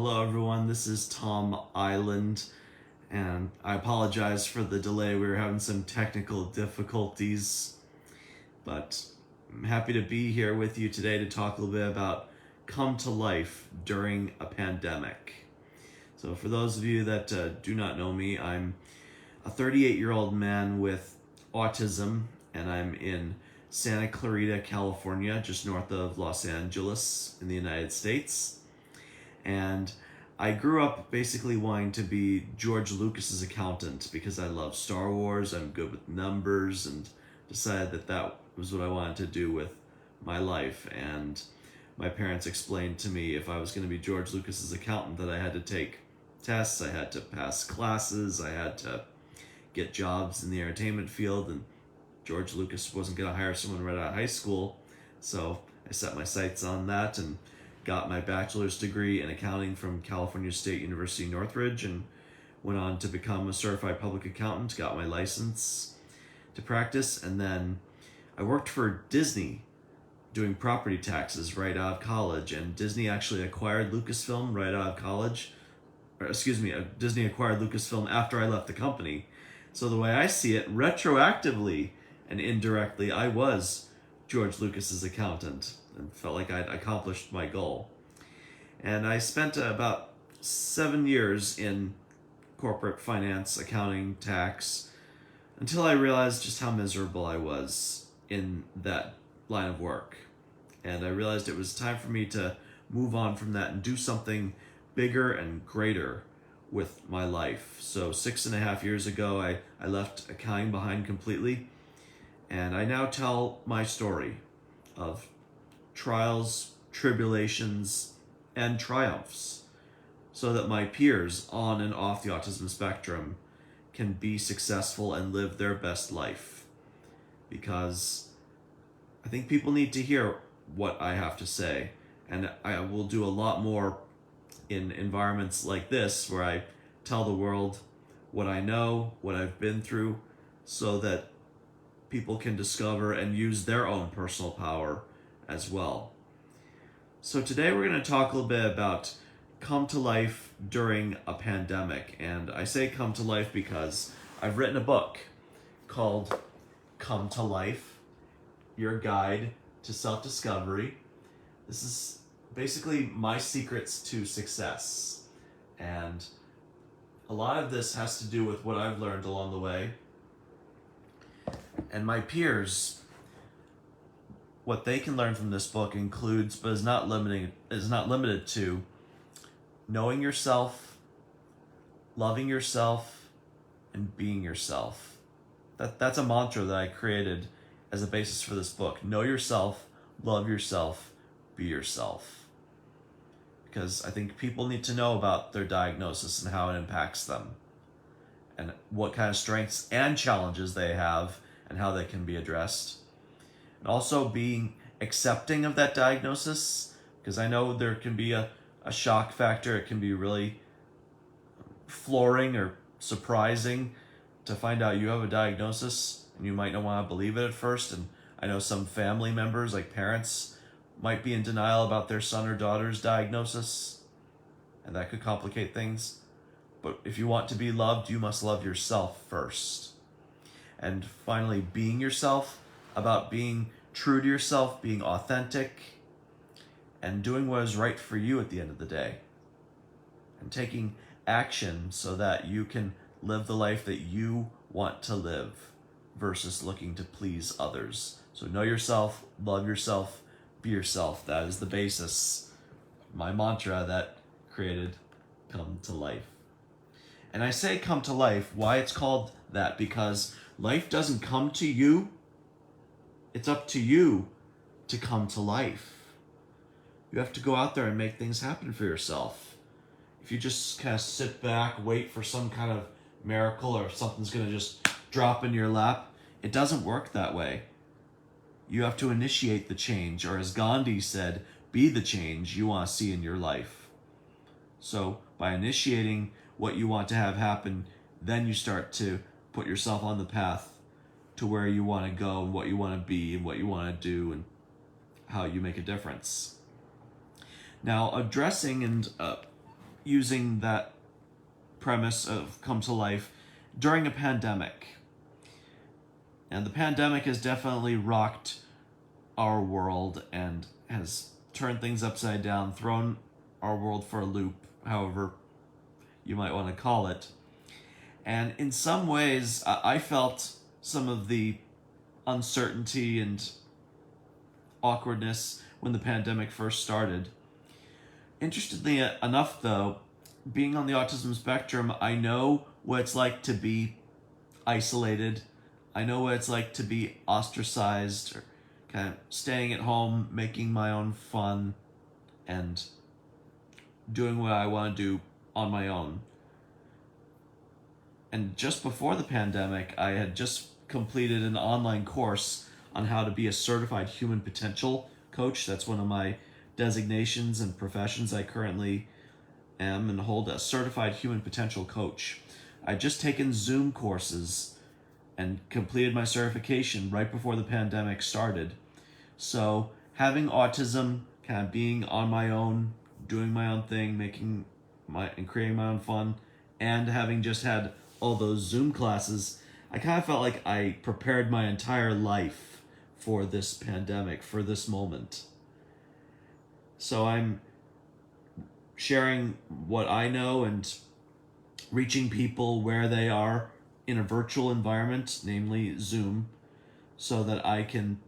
Hello everyone, this is Tom Iland, and I apologize for the delay. We were having some technical difficulties, but I'm happy to be here with you today to talk a little bit about come to life during a pandemic. So for those of you that do not know me, I'm a 38-year-old man with autism, and I'm in Santa Clarita, California, just north of Los Angeles in the United States. And I grew up basically wanting to be George Lucas's accountant because I love Star Wars, I'm good with numbers, and decided that was what I wanted to do with my life. And my parents explained to me if I was going to be George Lucas's accountant that I had to take tests, I had to pass classes, I had to get jobs in the entertainment field, and George Lucas wasn't going to hire someone right out of high school. So I set my sights on that and got my bachelor's degree in accounting from California State University, Northridge, and went on to become a certified public accountant, got my license to practice, and then I worked for Disney doing property taxes right out of college, and Disney actually acquired Lucasfilm right out of college. Disney acquired Lucasfilm after I left the company. So the way I see it, retroactively and indirectly, I was George Lucas's accountant and felt like I'd accomplished my goal. And I spent about 7 years in corporate finance, accounting, tax, until I realized just how miserable I was in that line of work. And I realized it was time for me to move on from that and do something bigger and greater with my life. So 6.5 years ago, I left accounting behind completely, and I now tell my story of trials, tribulations, and triumphs so that my peers on and off the autism spectrum can be successful and live their best life. Because I think people need to hear what I have to say, and I will do a lot more in environments like this where I tell the world what I know, what I've been through, so that people can discover and use their own personal power as well. So today we're going to talk a little bit about come to life during a pandemic. And I say come to life because I've written a book called Come to Life, Your Guide to Self-Discovery. This is basically my secrets to success. And a lot of this has to do with what I've learned along the way. And my peers, what they can learn from this book includes, but is not limited to, knowing yourself, loving yourself, and being yourself. That's a mantra that I created as a basis for this book. Know yourself, love yourself, be yourself. Because I think people need to know about their diagnosis and how it impacts them, and what kind of strengths and challenges they have and how they can be addressed. And also being accepting of that diagnosis, because I know there can be a shock factor. It can be really flooring or surprising to find out you have a diagnosis, and you might not want to believe it at first. And I know some family members, like parents, might be in denial about their son or daughter's diagnosis, and that could complicate things. But if you want to be loved, you must love yourself first. And finally, being yourself, about being true to yourself, being authentic, and doing what is right for you at the end of the day. And taking action so that you can live the life that you want to live versus looking to please others. So know yourself, love yourself, be yourself. That is the basis, my mantra that created Come to Life. And I say come to life, why it's called that, because life doesn't come to you. It's up to you to come to life. You have to go out there and make things happen for yourself. If you just kind of sit back, wait for some kind of miracle or if something's going to just drop in your lap, it doesn't work that way. You have to initiate the change, or as Gandhi said, be the change you want to see in your life. So by initiating what you want to have happen, then you start to put yourself on the path to where you want to go and what you want to be and what you want to do and how you make a difference. Now, addressing and using that premise of come to life during a pandemic. And the pandemic has definitely rocked our world and has turned things upside down, thrown our world for a loop, however you might want to call it. And in some ways, I felt some of the uncertainty and awkwardness when the pandemic first started. Interestingly enough, though, being on the autism spectrum, I know what it's like to be isolated. I know what it's like to be ostracized, or kind of staying at home, making my own fun, and doing what I want to do on my own. And just before the pandemic, I had just completed an online course on how to be a certified human potential coach. That's one of my designations and professions. I currently am and hold a certified human potential coach. I'd just taken Zoom courses and completed my certification right before the pandemic started. So having autism, kind of being on my own, doing my own thing, and creating my own fun, and having just had all those Zoom classes, I kind of felt like I prepared my entire life for this pandemic, for this moment. So I'm sharing what I know and reaching people where they are in a virtual environment, namely Zoom, so that I can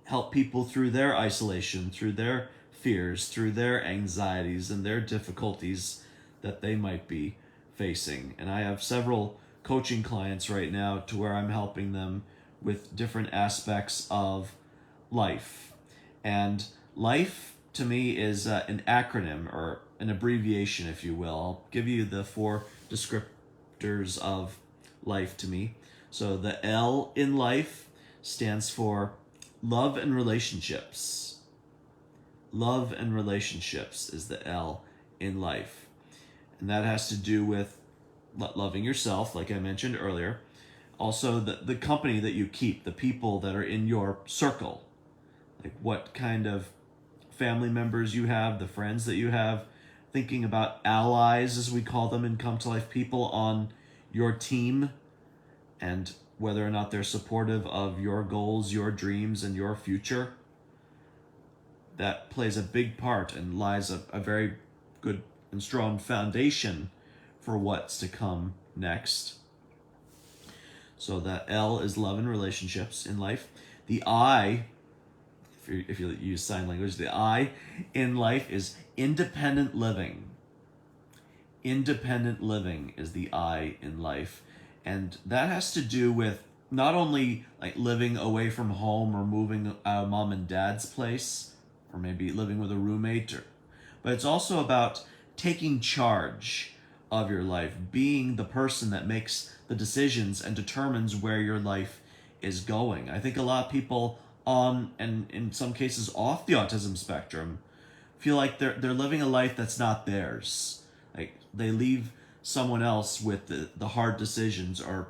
help people through their isolation, through their fears, through their anxieties and their difficulties that they might be facing. And I have several coaching clients right now to where I'm helping them with different aspects of life. And life to me is an acronym or an abbreviation, if you will. I'll give you the 4 descriptors of life to me. So the L in life stands for love and relationships. Love and relationships is the L in life. And that has to do with loving yourself, like I mentioned earlier. Also, the company that you keep, the people that are in your circle. Like what kind of family members you have, the friends that you have. Thinking about allies, as we call them in Come to Life, people on your team, and whether or not they're supportive of your goals, your dreams, and your future. That plays a big part and lies a very good and strong foundation for what's to come next. So that L is love and relationships in life. The I, if you use sign language, the I in life is independent living. Independent living is the I in life. And that has to do with not only like living away from home or moving out of mom and dad's place, or maybe living with a roommate, but it's also about taking charge of your life, being the person that makes the decisions and determines where your life is going. I think a lot of people on, and in some cases off the autism spectrum, feel like they're living a life that's not theirs. Like they leave someone else with the hard decisions, or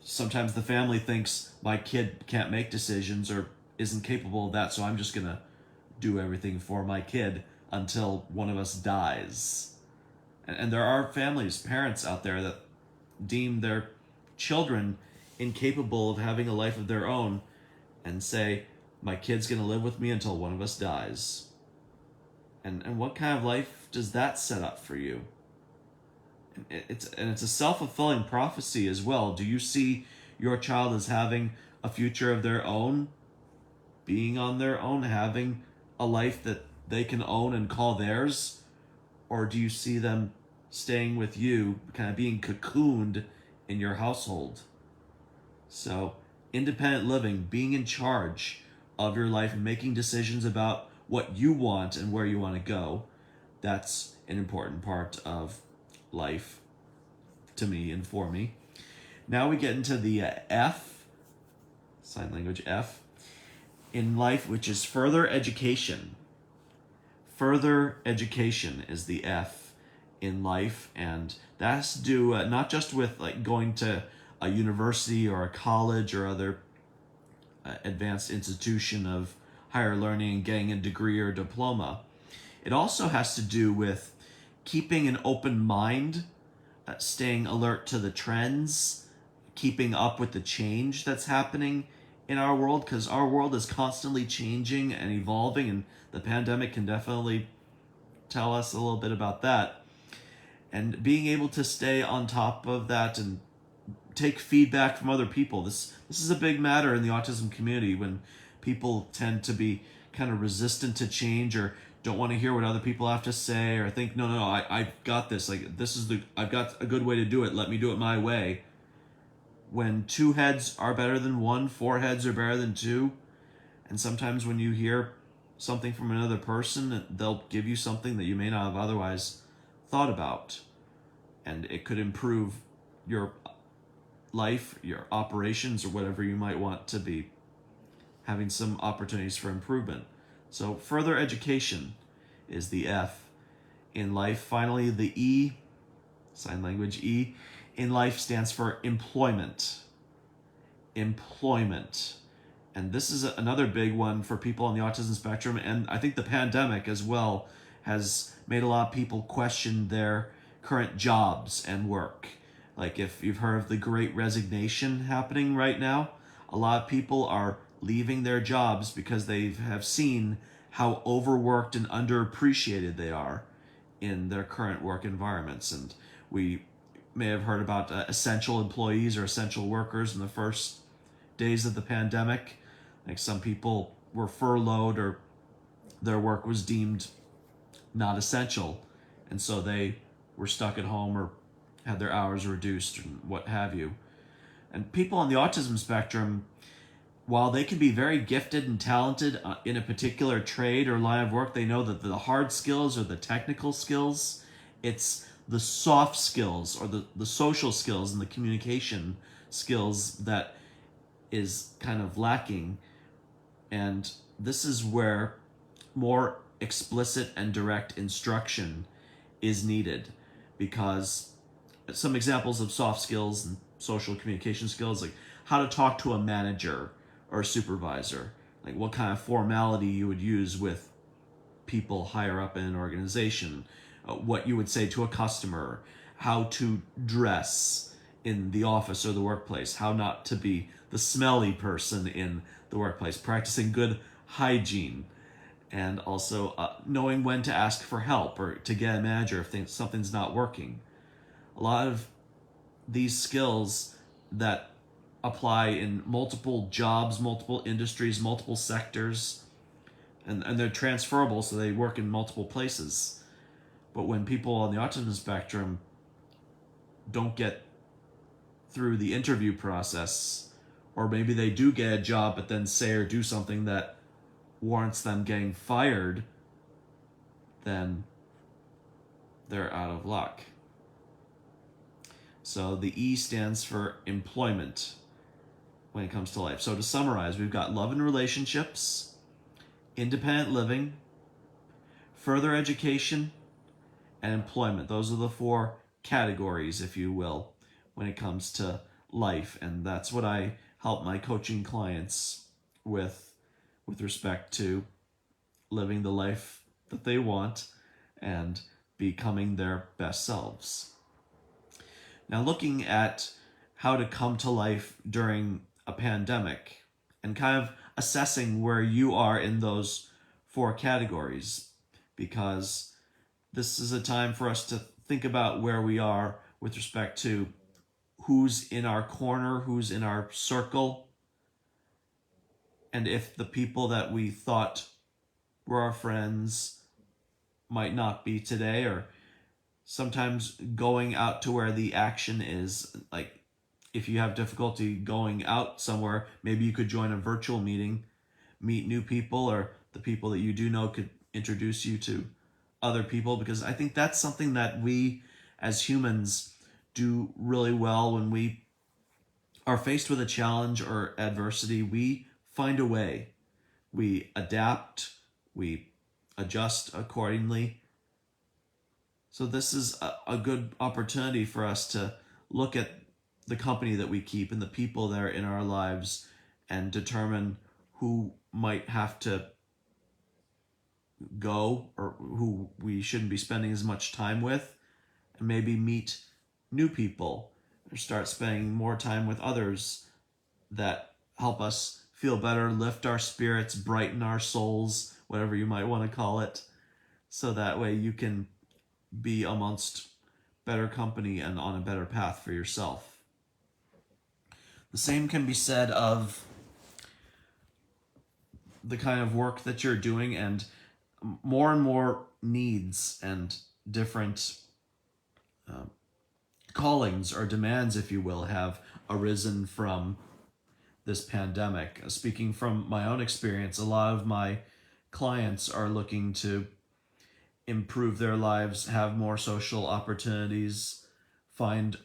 sometimes the family thinks my kid can't make decisions or isn't capable of that, so I'm just gonna do everything for my kid until one of us dies. And there are families, parents out there that deem their children incapable of having a life of their own and say, my kid's gonna live with me until one of us dies. And what kind of life does that set up for you? It's a self-fulfilling prophecy as well. Do you see your child as having a future of their own, being on their own, having a life that they can own and call theirs? Or do you see them staying with you, kind of being cocooned in your household? So independent living, being in charge of your life and making decisions about what you want and where you want to go, that's an important part of life to me and for me. Now we get into the F, sign language F, in life, which is further education. Further education is the F in life, and that has to do not just with like going to a university or a college or other advanced institution of higher learning and getting a degree or diploma. it also has to do with keeping an open mind, staying alert to the trends, keeping up with the change that's happening in our world, because our world is constantly changing and evolving, and the pandemic can definitely tell us a little bit about that. And being able to stay on top of that and take feedback from other people. This is a big matter in the autism community, when people tend to be kind of resistant to change, or don't want to hear what other people have to say, or think, no, I've got this. Like, I've got a good way to do it. Let me do it my way. When two heads are better than one, four heads are better than two. And sometimes when you hear something from another person, they'll give you something that you may not have otherwise thought about. And it could improve your life, your operations, or whatever you might want to be having some opportunities for improvement. So further education is the F in life. Finally, the E, sign language E, in life stands for employment. Employment. And this is another big one for people on the autism spectrum. And I think the pandemic as well has made a lot of people question their current jobs and work. Like, if you've heard of the Great Resignation happening right now, a lot of people are leaving their jobs because they have seen how overworked and underappreciated they are in their current work environments. And we may have heard about essential employees or essential workers in the first days of the pandemic. Like, some people were furloughed, or their work was deemed not essential, and so they were stuck at home or had their hours reduced and what have you. And people on the autism spectrum, while they can be very gifted and talented in a particular trade or line of work, they know that the hard skills or the technical skills, it's the soft skills or the social skills and the communication skills that is kind of lacking. And this is where more explicit and direct instruction is needed, because some examples of soft skills and social communication skills, like how to talk to a manager or a supervisor, like what kind of formality you would use with people higher up in an organization, what you would say to a customer, how to dress in the office or the workplace, how not to be the smelly person in the workplace, practicing good hygiene, and also knowing when to ask for help or to get a manager if something's not working. A lot of these skills that apply in multiple jobs, multiple industries, multiple sectors, and they're transferable, so they work in multiple places. But when people on the autism spectrum don't get through the interview process, or maybe they do get a job but then say or do something that warrants them getting fired, then they're out of luck. So the E stands for employment when it comes to life. So to summarize, we've got love and relationships, independent living, further education, and employment. Those are the four categories, if you will, when it comes to life. And that's what I help my coaching clients with respect to living the life that they want and becoming their best selves. Now, looking at how to come to life during a pandemic and kind of assessing where you are in those four categories, because this is a time for us to think about where we are with respect to who's in our corner, who's in our circle, and if the people that we thought were our friends might not be today, or sometimes going out to where the action is. Like, if you have difficulty going out somewhere, maybe you could join a virtual meeting, meet new people, or the people that you do know could introduce you to other people, because I think that's something that we as humans do really well. When we are faced with a challenge or adversity, we find a way. We adapt, we adjust accordingly. So this is a good opportunity for us to look at the company that we keep and the people that are in our lives and determine who might have to go or who we shouldn't be spending as much time with, and maybe meet new people or start spending more time with others that help us feel better, lift our spirits, brighten our souls, whatever you might want to call it, so that way you can be amongst better company and on a better path for yourself. The same can be said of the kind of work that you're doing, and more needs and different callings or demands, if you will, have arisen from this pandemic. Speaking from my own experience, a lot of my clients are looking to improve their lives, have more social opportunities, find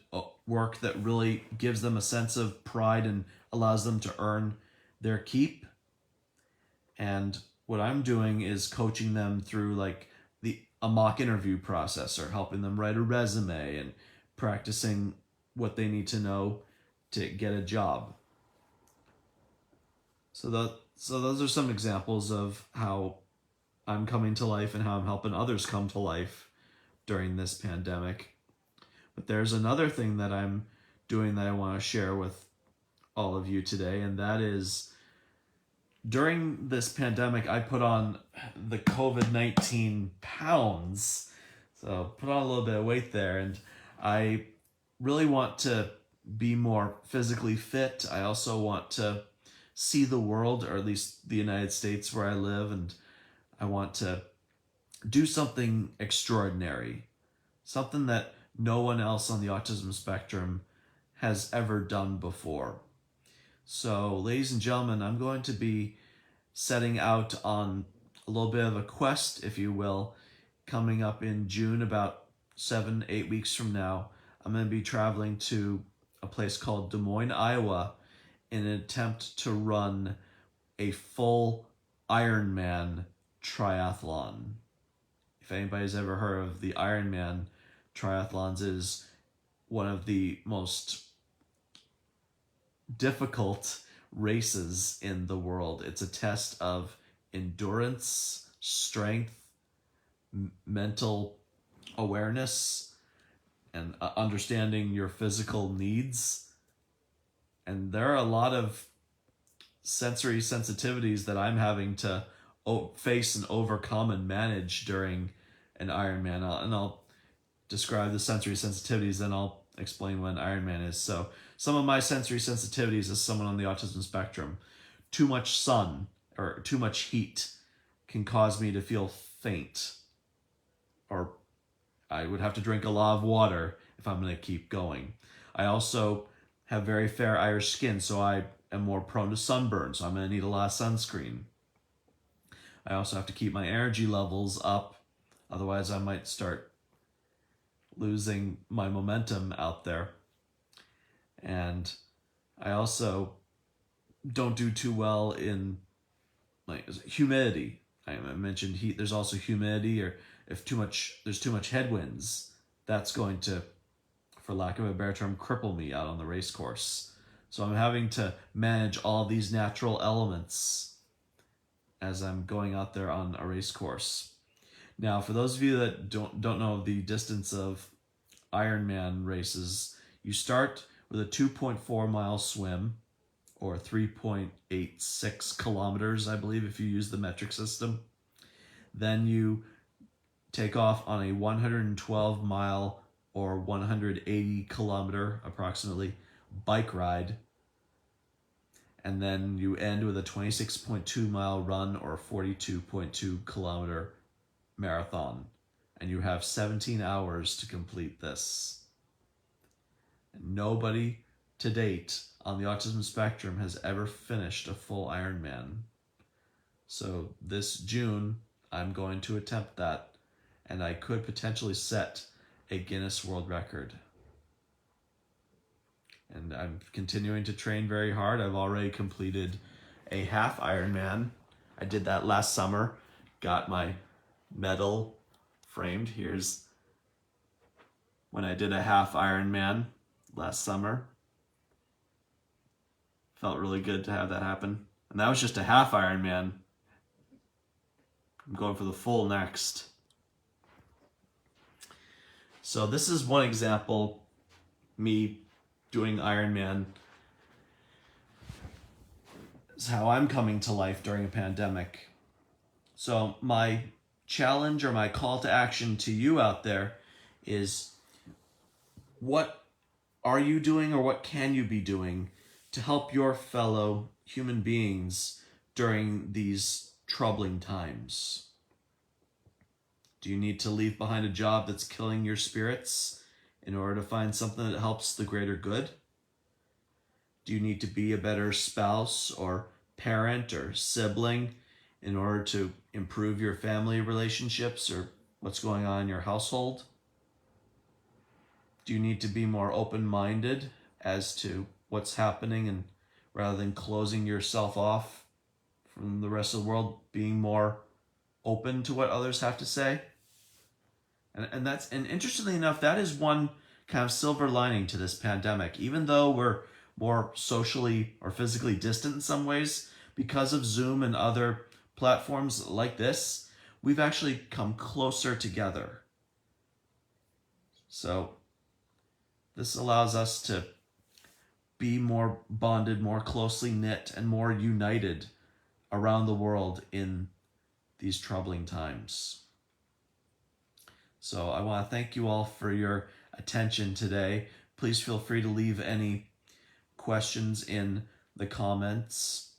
work that really gives them a sense of pride and allows them to earn their keep. And what I'm doing is coaching them through like a mock interview process, or helping them write a resume and practicing what they need to know to get a job. So those are some examples of how I'm coming to life and how I'm helping others come to life during this pandemic. But there's another thing that I'm doing that I want to share with all of you today, and that is during this pandemic, I put on the COVID-19 pounds. So put on a little bit of weight there, and I really want to be more physically fit. I also want to see the world, or at least the United States where I live, and I want to do something extraordinary, something that no one else on the autism spectrum has ever done before. So, ladies and gentlemen, I'm going to be setting out on a little bit of a quest, if you will, coming up in June, about 7-8 weeks from now. I'm going to be traveling to a place called Des Moines, Iowa, in an attempt to run a full Ironman triathlon. If anybody's ever heard of the Ironman triathlons, is one of the most difficult races in the world. It's a test of endurance, strength, mental awareness, and understanding your physical needs. And there are a lot of sensory sensitivities that I'm having to face and overcome and manage during an Ironman. I'll describe the sensory sensitivities, then I'll explain what an Ironman is. So some of my sensory sensitivities as someone on the autism spectrum: too much sun or too much heat can cause me to feel faint, or I would have to drink a lot of water if I'm going to keep going. I also have very fair Irish skin, so I am more prone to sunburn, so I'm going to need a lot of sunscreen. I also have to keep my energy levels up, otherwise I might start losing my momentum out there. And I also don't do too well in like humidity. I mentioned heat. There's also humidity, or if there's too much headwinds, that's going to, for lack of a better term, cripple me out on the race course. So I'm having to manage all these natural elements as I'm going out there on a race course. Now, for those of you that don't know the distance of Ironman races, you start with a 2.4 mile swim, or 3.86 kilometers, I believe, if you use the metric system. Then you take off on a 112 mile or 180 kilometer approximately bike ride. And then you end with a 26.2 mile run or 42.2 kilometer marathon. And you have 17 hours to complete this. Nobody to date on the autism spectrum has ever finished a full Ironman. So this June, I'm going to attempt that, and I could potentially set a Guinness World Record. And I'm continuing to train very hard. I've already completed a half Ironman. I did that last summer, got my medal framed. Here's when I did a half Ironman last summer. Felt really good to have that happen. And that was just a half Ironman. I'm going for the full next. So this is one example, me doing Ironman. Is how I'm coming to life during a pandemic. So my challenge or my call to action to you out there is, what are you doing or what can you be doing to help your fellow human beings during these troubling times? Do you need to leave behind a job that's killing your spirits in order to find something that helps the greater good? Do you need to be a better spouse or parent or sibling in order to improve your family relationships or what's going on in your household? Do you need to be more open-minded as to what's happening, and rather than closing yourself off from the rest of the world, being more open to what others have to say? And interestingly enough, that is one kind of silver lining to this pandemic. Even though we're more socially or physically distant in some ways, because of Zoom and other platforms like this, we've actually come closer together. So this allows us to be more bonded, more closely knit, and more united around the world in these troubling times. So I want to thank you all for your attention today. Please feel free to leave any questions in the comments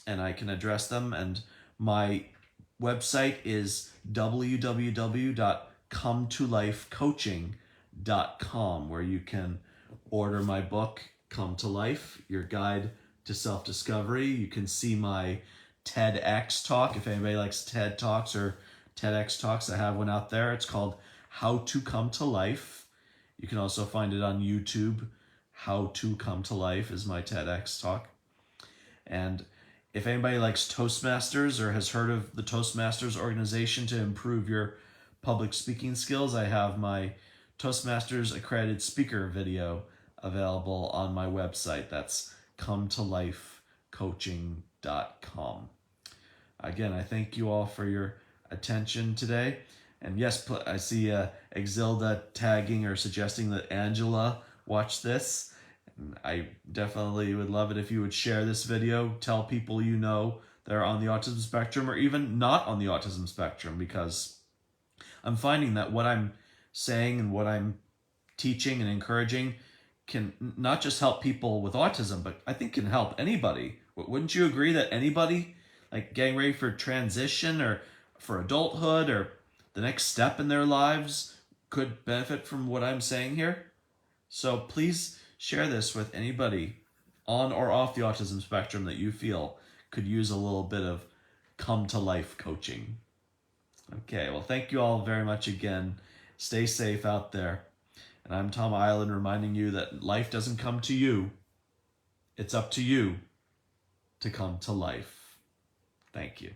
and I can address them. And my website is www.cometolifecoaching.com, where you can order my book, Come to Life, Your Guide to Self-Discovery. You can see my TEDx talk. If anybody likes TED Talks or TEDx Talks, I have one out there. It's called How to Come to Life. You can also find it on YouTube. How to Come to Life is my TEDx talk. And if anybody likes Toastmasters or has heard of the Toastmasters organization to improve your public speaking skills, I have my Toastmasters accredited speaker video available on my website. That's cometolifecoaching.com. Again, I thank you all for your attention today. And yes, I see Exilda tagging or suggesting that Angela watch this. And I definitely would love it if you would share this video, tell people you know that are on the autism spectrum or even not on the autism spectrum, because I'm finding that what I'm saying and what I'm teaching and encouraging can not just help people with autism, but I think can help anybody. Wouldn't you agree that anybody like getting ready for transition or for adulthood or the next step in their lives could benefit from what I'm saying here? So please share this with anybody on or off the autism spectrum that you feel could use a little bit of come to life coaching. Okay, well, thank you all very much again. Stay safe out there. And I'm Tom Iland, reminding you that life doesn't come to you. It's up to you to come to life. Thank you.